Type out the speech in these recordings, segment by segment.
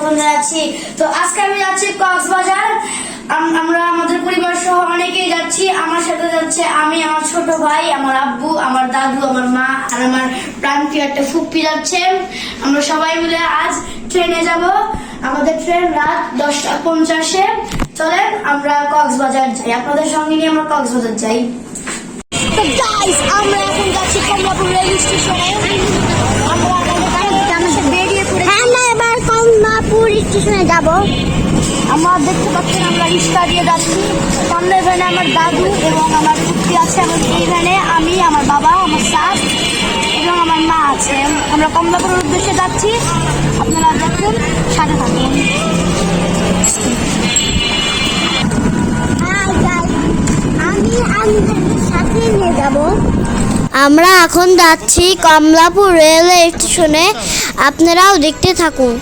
স্বাগতম জানাচ্ছি। তো আজকে আমি যাচ্ছি কক্সবাজার। আমরা আমাদের পরিবার সহ অনেকেই যাচ্ছি। আমার সাথে যাচ্ছে আমি, আমার ছোট ভাই, আমার আব্বু, আমার দাদু, আমার মা আর আমার প্রান্তীয় একটা ফুপ্পি যাচ্ছে। আমরা সবাই মিলে আজ ট্রেনে যাব। আমাদের ট্রেন রাত 10:50-এ। চলেন আমরা কক্সবাজার যাই, আপনাদের সঙ্গে নিয়ে আমরা কক্সবাজার যাই। তো গাইস, আমরা এখন যাচ্ছি কমলাপুর রেল স্টেশনে। আমরা বেরিয়ে পড়েছি। আমরা এবার কমলাপুর স্টেশনে যাব। আমরা দেখতে পাচ্ছেন আমরা রিক্সা দিয়ে যাচ্ছি। সামনে ভ্যানে আমার দাদু এবং আমার পুত্রী আছে। আমার এই ভ্যানে আমি, আমার বাবা, আমার শাশ এবং আমার মা আছে। আমরা কমলাপুরের উদ্দেশ্যে যাচ্ছি। আপনারা দেখুন, সাথে থাকুন। আমরা এখন যাচ্ছি কমলাপুর রেল স্টেশনে, আপনারাও দেখতে থাকুন।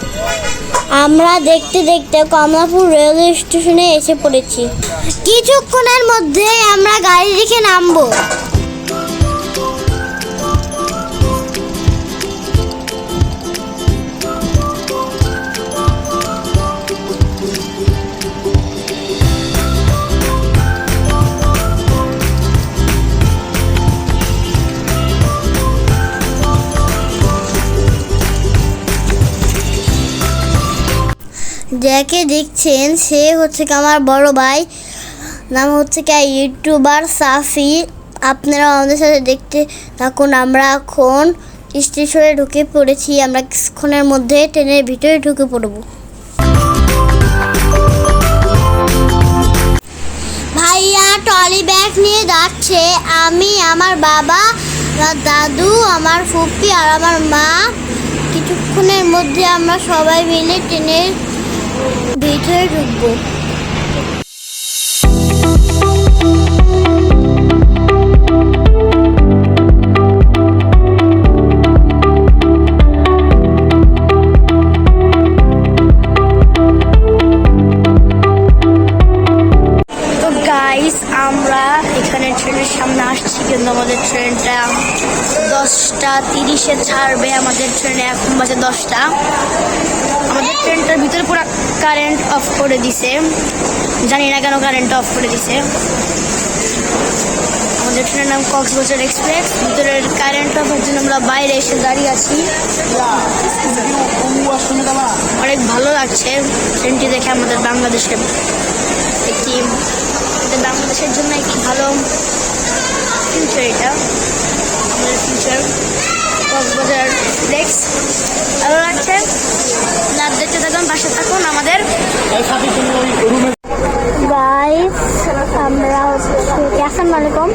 আমরা দেখতে দেখতে কমলাপুর রেল স্টেশনে এসে পড়েছি। কিছুক্ষণের মধ্যেই আমরা গাড়ি রেখে নামবো। যাকে দেখছেন সে হচ্ছে কি আমার বড় ভাই, নাম হচ্ছে কি ইউটিউবার সাফি। আপনারা আমাদের সাথে দেখতে থাকুন। আমরা এখন স্টেশনে ঢুকে পড়েছি। আমরা কিছুক্ষণের মধ্যে ট্রেনের ভিতরে ঢুকে পড়ব। ভাইয়া ট্রলি ব্যাগ নিয়ে যাচ্ছে। আমি, আমার বাবা, আমার দাদু, আমার ফুপ্পি আর আমার মা। কিছুক্ষণের মধ্যে আমরা সবাই মিলে ট্রেনের ভিতরে ঢুকবো। তো গাইস, আমরা এখানে ট্রেনের সামনে আসছি, কিন্তু আমাদের ট্রেনটা 10:30-এ ছাড়বে। আমাদের ট্রেনে এখন বাজে 10টা। আমাদের ট্রেনটার ভিতরে পুরো কারেন্ট অফ করে দিছে, জানি না কেন কারেন্ট অফ করে দিছে। আমাদের ট্রেনের নাম কক্সবাজার এক্সপ্রেস। ভিতরের কারেন্ট অফের জন্য আমরা বাইরে এসে দাঁড়িয়ে আছি। অনেক ভালো লাগছে ট্রেনটি দেখে। আমাদের বাংলাদেশের জন্য একটি ভালো ফিউচার, এটা আমাদের ফিউচার। কক্সবাজার এক্সপ্রেস ভালো লাগছে। রাত দেখতে থাকুন, পাশে থাকুন আমাদের। গাইস, আমরা আসসালামু আলাইকুম।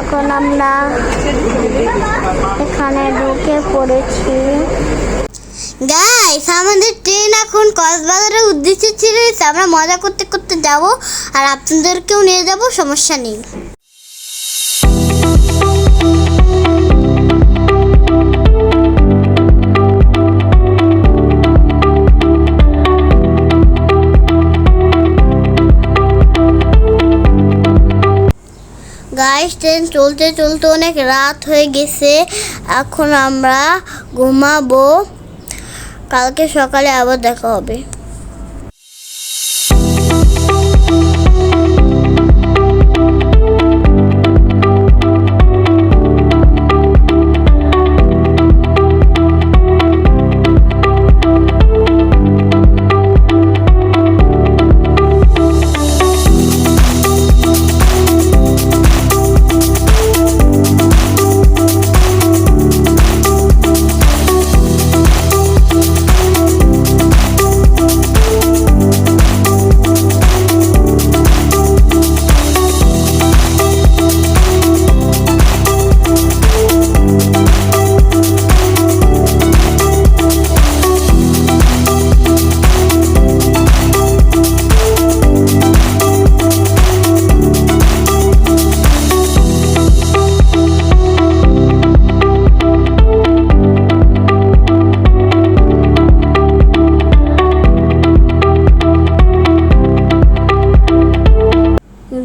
এখন আমরা এখানে ঢুকে পড়েছি। গাইস, আমাদের ট্রেন এখন কক্সবাজারের উদ্দেশ্যে ছেড়ে দিয়েছে। আমরা মজা করতে করতে যাব, আর আপনাদেরকেও নিয়ে যাব, সমস্যা নেই। গাইস, ট্রেন চলতে চলতে অনেক রাত হয়ে গেছে। এখন আমরা ঘুমাবো। কালকে সকালে আবার দেখা হবে।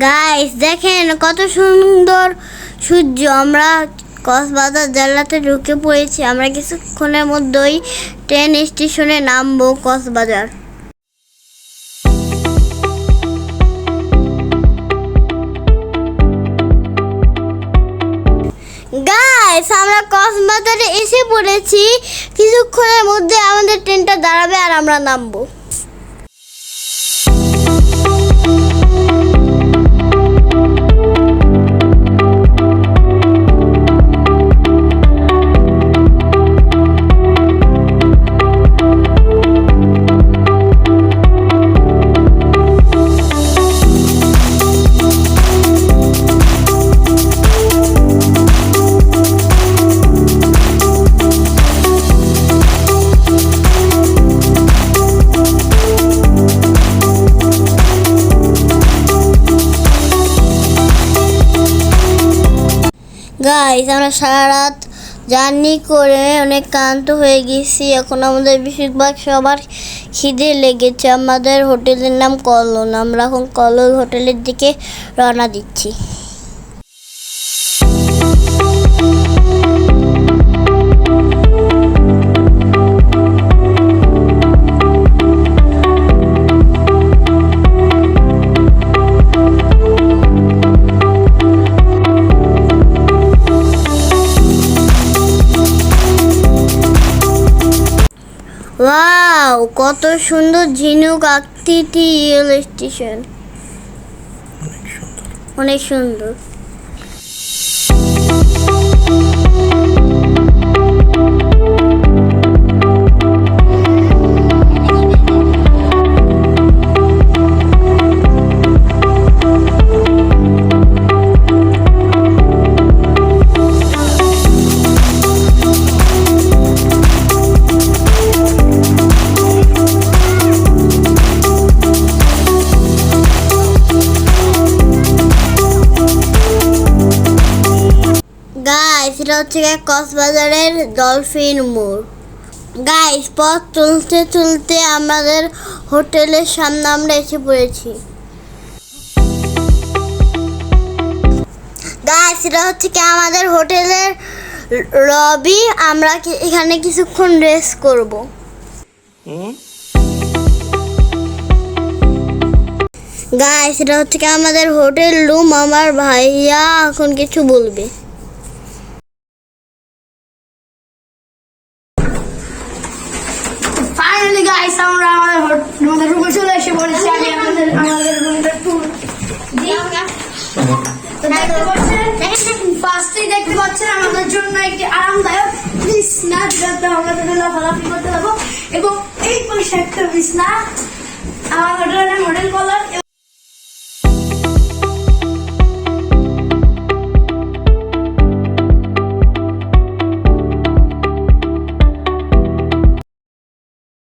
গাইস দেখেন কত সুন্দর সূর্য। আমরা কক্সবাজার জেলাতে ঢুকে পড়েছি। আমরা কিছুক্ষণের মধ্যেই ট্রেন স্টেশনে নামবো কক্সবাজার। গাইস, আমরা কক্সবাজারে এসে পড়েছি। কিছুক্ষণের মধ্যে আমাদের ট্রেনটা দাঁড়াবে আর আমরা নামবো। গাইস, আমরা সারা রাত জার্নি করে অনেক ক্লান্ত হয়ে গেছি। এখন আমাদের বেশিরভাগ সবার খিদে লেগেছে। আমাদের হোটেলের নাম কলন। আমরা এখন কলন হোটেলের দিকে রওনা দিচ্ছি। ওয়াও, কত সুন্দর ঝিনুক আকৃতি রেল স্টেশন, অনেক সুন্দর। গাইস, এটা হচ্ছে কক্সবাজারের ডলফিন মোড়। গাইস, পথ চলতে চলতে আমাদের হোটেলের সামনে আমরা এসে পড়েছি। গাইস, এটা হচ্ছে আমাদের হোটেলের লবি। আমরা এখানে কিছুক্ষণ রেস্ট করব। গাইস, এটা হচ্ছে আমাদের হোটেল রুম। আমার ভাইয়া এখন কিছু বলবে। ফাইনালি গাইস, আমরা আমাদের রুমে চলে এসে পড়েছি। আমি আমাদের রুমটা ট্যুর ফার্স্টেই দেখতে পাচ্ছেন আমাদের জন্য একটি আরামদায়ক বিছনা, যেটাতে আমরা লাফালাফি করতে পারবো, এবং এই পাশে একটা বিছনা। আমার